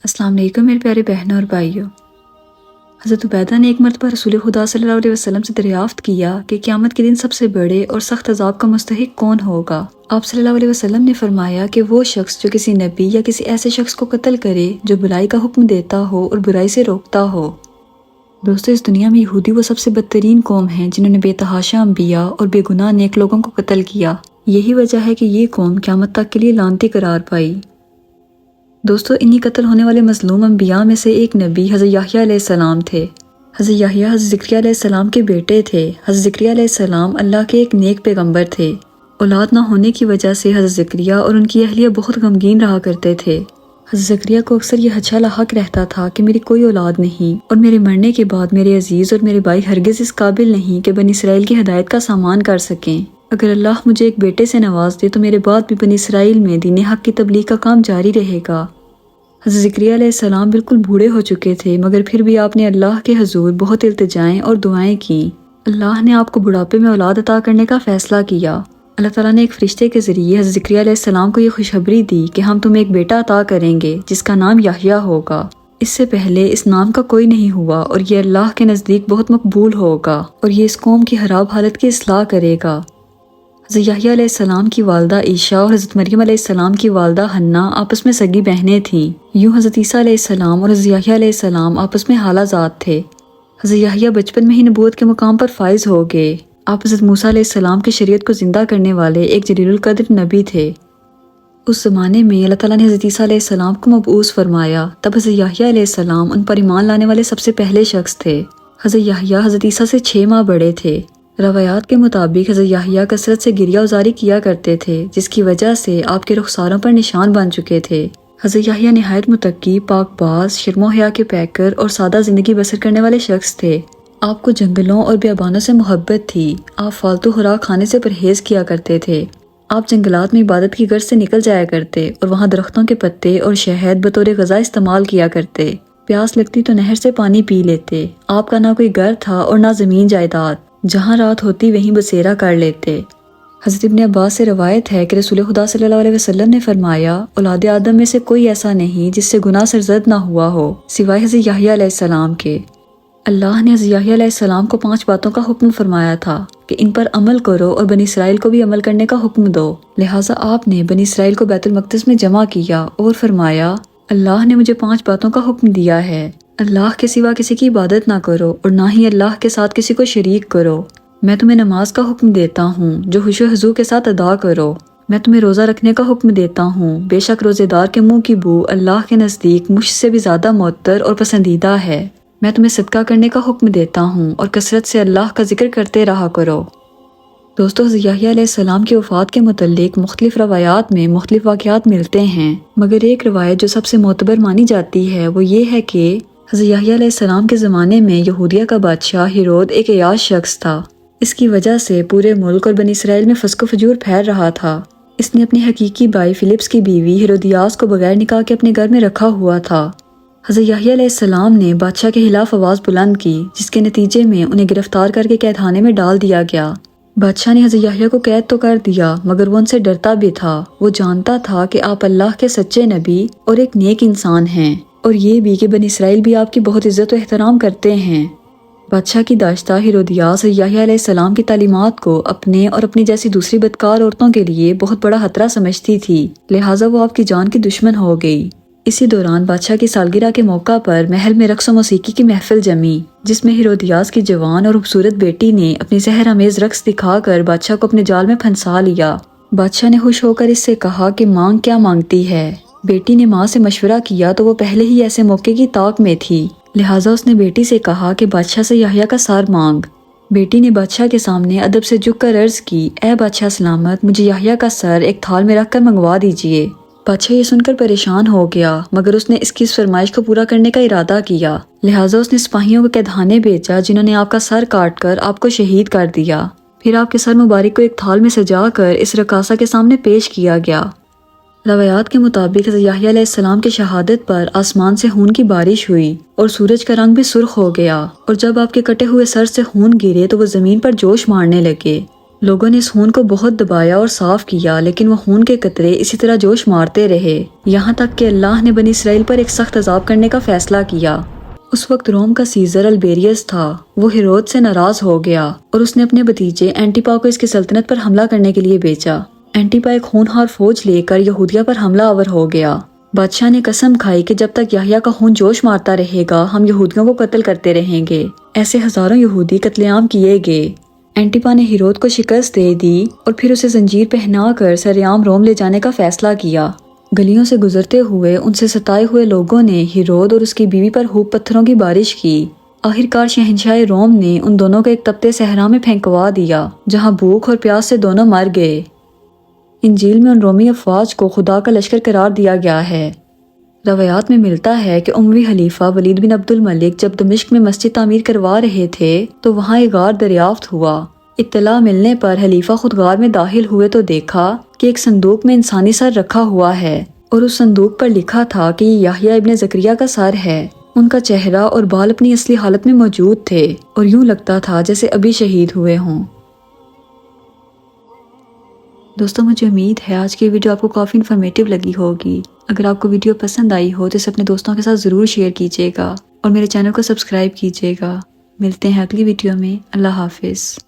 अस्सलाम वालेकुम मेरे प्यारे बहनों और भाइयों। हज़रत उबैदा ने एक मरतबा रसूल खुदा सल्लल्लाहु अलैहि वसल्लम से दरियाफ्त किया कि क़यामत के दिन सबसे बड़े और सख्त अज़ाब का मुस्तहिक कौन होगा। आप सल्लल्लाहु अलैहि वसल्लम ने फरमाया कि वो शख्स जो किसी नबी या किसी ऐसे शख्स को कत्ल करे जो बुराई का हुक्म देता हो और बुराई से रोकता हो। दोस्तों, इस दुनिया में यहूदी वो सबसे बदतरीन कौम है जिन्होंने बेतहाशा अंबिया और बेगुनाह नेक लोगों को कत्ल किया। यही वजह है कि ये कौम क़यामत तक के लिए लानती करार पाई। दोस्तों, इन्हीं कत्ल होने वाले मजलूम अंबिया में से एक नबी हज़रत याह्या अलैहिस्सलाम थे। हज़रत याह्या हज़रत ज़करिया अलैहिस्सलाम के बेटे थे। हज़रत ज़करिया अलैहिस्सलाम अल्लाह के एक नेक पैगंबर थे। औलाद ना होने की वजह से हज़रत ज़करिया और उनकी अहलिया बहुत गमगीन रहा करते थे। हज़रत ज़करिया को अक्सर यह अच्छा लाहक रहता था कि मेरी कोई औलाद नहीं और मेरे मरने के बाद मेरे अजीज़ और मेरे भाई हरगिज़ इस काबिल नहीं कि बनी इसराइल की हिदायत का सामान कर सकें। अगर अल्लाह मुझे एक बेटे से नवाज दे तो मेरे बाद भी बनी इसराइल में दीन हक की तबलीग का काम जारी रहेगा। हज़रत ज़करिया अलैहिस्सलाम बिल्कुल बूढ़े हो चुके थे, मगर फिर भी आपने अल्लाह के हुजूर बहुत इल्तिजाएं और दुआएं की। अल्लाह ने आपको बुढ़ापे में औलाद अता करने का फैसला किया। अल्लाह ताला ने एक फरिश्ते के ज़रिए हज़रत ज़करिया अलैहिस्सलाम को ये खुशखबरी दी कि हम तुम्हें एक बेटा अता करेंगे जिसका नाम याह्या होगा। इससे पहले इस नाम का कोई नहीं हुआ और ये अल्लाह के नज़दीक बहुत मकबूल होगा और ये इस कौम की खराब हालत की इस्लाह करेगा। हज़रत याह्या अलैहिस्सलाम की वालदा ईशा और हज़रत मरियम अलैहिस्सलाम की वालदा हन्ना आपस में सगी बहनें थीं। यूँ हज़रत ईसा अलैहिस्सलाम और हज़रत याह्या अलैहिस्सलाम आपस में हालाजाद थे। हज़रत याह्या बचपन में ही नबूवत के मुकाम पर फाइज हो गए। आप हज़रत मूसा अलैहिस्सलाम की शरीयत को जिंदा करने वाले एक जलीलुल कद्र नबी थे। उस ज़माने में अल्लाह ताला ने हज़रत ईसा अलैहिस्सलाम को मबऊस फरमाया। तब हज़रत याह्या अलैहिस्सलाम उन पर ईमान लाने वाले सबसे पहले शख्स थे। हज़रत याह्या हज़रत ईसा से 6 माह बड़े थे। रवायात के मुताबिक हज़रत याह्या कसरत से गिरिया उजारी किया करते थे, जिसकी वजह से आपके रुखसारों पर निशान बन चुके थे। हज़रत याह्या निहायत मुत्तकी, पाकबाज, शर्मो हया के पैकर और सादा ज़िंदगी बसर करने वाले शख्स थे। आपको जंगलों और बियाबानों से मोहब्बत थी। आप फालतू खुराक खाने से परहेज़ किया करते थे। आप जंगलात में इबादत की गर्ज से निकल जाया करते और वहाँ दरख्तों के पत्ते और शहद बतौर ग़िज़ा इस्तेमाल किया करते। प्यास लगती तो नहर से पानी पी लेते। आपका ना कोई घर था और ना ज़मीन जायदाद, जहाँ रात होती वहीं बसेरा कर लेते। हज़रत इब्न अब्बास से रवायत है कि रसूल खुदा सल्लल्लाहु अलैहि वसल्लम ने फरमाया, औलाद आदम में से कोई ऐसा नहीं जिससे गुनाह सरजद ना हुआ हो सिवाय हज़रत याह्या अलैहिस्सलाम के। अल्लाह ने हज़रत याह्या अलैहिस्सलाम को 5 बातों का हुक्म फरमाया था कि इन पर अमल करो और बनी इसराइल को भी अमल करने का हुक्म दो। लिहाजा आपने बनी इसराइल को बैतुल मक़दिस में जमा किया और फरमाया, अल्लाह ने मुझे 5 बातों का हुक्म दिया है। अल्लाह के सिवा किसी की इबादत ना करो और ना ही अल्लाह के साथ किसी को शरीक करो। मैं तुम्हें नमाज का हुक्म देता हूँ जो खुशू हुजू के साथ अदा करो। मैं तुम्हें रोज़ा रखने का हुक्म देता हूँ। बेशक रोज़ेदार के मुंह की बू अल्लाह के नज़दीक मुझसे भी ज़्यादा मुअत्तर और पसंदीदा है। मैं तुम्हें सदका करने का हुक्म देता हूँ और कसरत से अल्लाह का जिक्र करते रहा करो। दोस्तों, हज़रत याह्या अलैहिस्सलाम की वफ़ात के मुतल्लिक मुख्तलिफ रवायात में मुख्तलिफ वाक़यात मिलते हैं, मगर एक रवायत जो सबसे मोतबर मानी जाती है वो ये है कि हज़रत याह्या अलैहिस्सलाम के ज़माने में यहूदिया का बादशाह हिरोद एक अयाश शख्स था। इसकी वजह से पूरे मुल्क और बनी इसराइल में फस्को फजूर फैल रहा था। इसने अपनी हकीकी भाई फिलिप्स की बीवी हेरोदियास को बगैर निकाह के अपने घर में रखा हुआ था। हज़रत याह्या अलैहिस्सलाम ने बादशाह के खिलाफ आवाज़ बुलंद की, जिसके नतीजे में उन्हें गिरफ्तार करके कैदखाने में डाल दिया गया। बादशाह ने हज़रत याह्या को कैद तो कर दिया, मगर वो उनसे डरता भी था। वो जानता था कि आप अल्लाह के सच्चे नबी और एक नेक इंसान हैं, और ये भी कि बनी इसराइल भी आपकी बहुत इज्जत और एहतराम करते हैं। बादशाह की दाश्ता हेरोदियास याह्या अलैहिस्सलाम की तालीमात को अपने और अपनी जैसी दूसरी बदकार औरतों के लिए बहुत बड़ा खतरा समझती थी, लिहाजा वो आपकी जान की दुश्मन हो गई। इसी दौरान बादशाह की सालगिरह के मौका पर महल में रक्स और मौसीकी की महफिल जमी, जिसमें हेरोदियास की जवान और खूबसूरत बेटी ने अपनी सहर अमेज रक्स दिखाकर बादशाह को अपने जाल में फंसा लिया। बादशाह ने खुश होकर इससे कहा कि मांग क्या मांगती है। बेटी ने माँ से मशवरा किया तो वो पहले ही ऐसे मौके की ताक में थी, लिहाजा उसने बेटी से कहा कि बादशाह से याह्या का सर मांग। बेटी ने बादशाह के सामने अदब से झुककर अर्ज की, ए बादशाह सलामत, मुझे याह्या का सर एक थाल में रखकर मंगवा दीजिए। बादशाह ये सुनकर परेशान हो गया, मगर उसने इसकी इस फरमाइश को पूरा करने का इरादा किया। लिहाजा उसने सिपाहियों को कैदखाने भेजा, जिन्होंने आपका सर काट कर आपको शहीद कर दिया। फिर आपके सर मुबारक को एक थाल में सजा कर इस रकासा के सामने पेश किया गया। रवायात के मुताबिक हज़रत याह्या अलैहिस्सलाम की शहादत पर आसमान से खून की बारिश हुई और सूरज का रंग भी सुर्ख हो गया, और जब आपके कटे हुए सर से खून गिरे तो वो ज़मीन पर जोश मारने लगे। لوگوں نے اس خون کو بہت دبایا اور صاف کیا، لیکن وہ خون کے قطرے اسی طرح جوش مارتے رہے، یہاں تک کہ اللہ نے بنی اسرائیل پر ایک سخت عذاب کرنے کا فیصلہ کیا۔ اس وقت روم کا سیزر البیریس تھا، وہ ہیرود سے ناراض ہو گیا اور اس نے اپنے بھتیجے اینٹیپا کو اس کی سلطنت پر حملہ کرنے کے لیے بھیجا۔ اینٹیپا ایک ہونہار فوج لے کر یہودیہ پر حملہ آور ہو گیا۔ بادشاہ نے قسم کھائی کہ جب تک یحییٰ کا خون جوش مارتا رہے گا ہم یہودیوں کو قتل کرتے رہیں گے۔ ایسے ہزاروں یہودی قتل عام کیے گئے۔ اینٹیپا نے ہیرود کو شکست دے دی اور پھر اسے زنجیر پہنا کر سرعام روم لے جانے کا فیصلہ کیا۔ گلیوں سے گزرتے ہوئے ان سے ستائے ہوئے لوگوں نے ہیرود اور اس کی بیوی پر ہوپ پتھروں کی بارش کی۔ آخرکار شہنشاہ روم نے ان دونوں کو ایک تپتے صحرا میں پھینکوا دیا، جہاں بھوک اور پیاس سے دونوں مر گئے۔ انجیل میں ان رومی افواج کو خدا کا لشکر قرار دیا گیا ہے۔ روایات میں ملتا ہے کہ اموی خلیفہ ولید بن عبد الملک جب دمشق میں مسجد تعمیر کروا رہے تھے تو وہاں ایک غار دریافت ہوا۔ اطلاع ملنے پر خلیفہ خود غار میں داخل ہوئے تو دیکھا کہ ایک صندوق میں انسانی سر رکھا ہوا ہے اور اس صندوق پر لکھا تھا کہ یہ یحییٰ ابن زکریا کا سر ہے۔ ان کا چہرہ اور بال اپنی اصلی حالت میں موجود تھے اور یوں لگتا تھا جیسے ابھی شہید ہوئے ہوں۔ دوستوں مجھے امید ہے آج کی ویڈیو آپ کو کافی انفارمیٹیو لگی ہوگی۔ اگر آپ کو ویڈیو پسند آئی ہو تو اسے اپنے دوستوں کے ساتھ ضرور شیئر کیجیے گا اور میرے چینل کو سبسکرائب کیجیے گا۔ ملتے ہیں اگلی ویڈیو میں۔ اللہ حافظ۔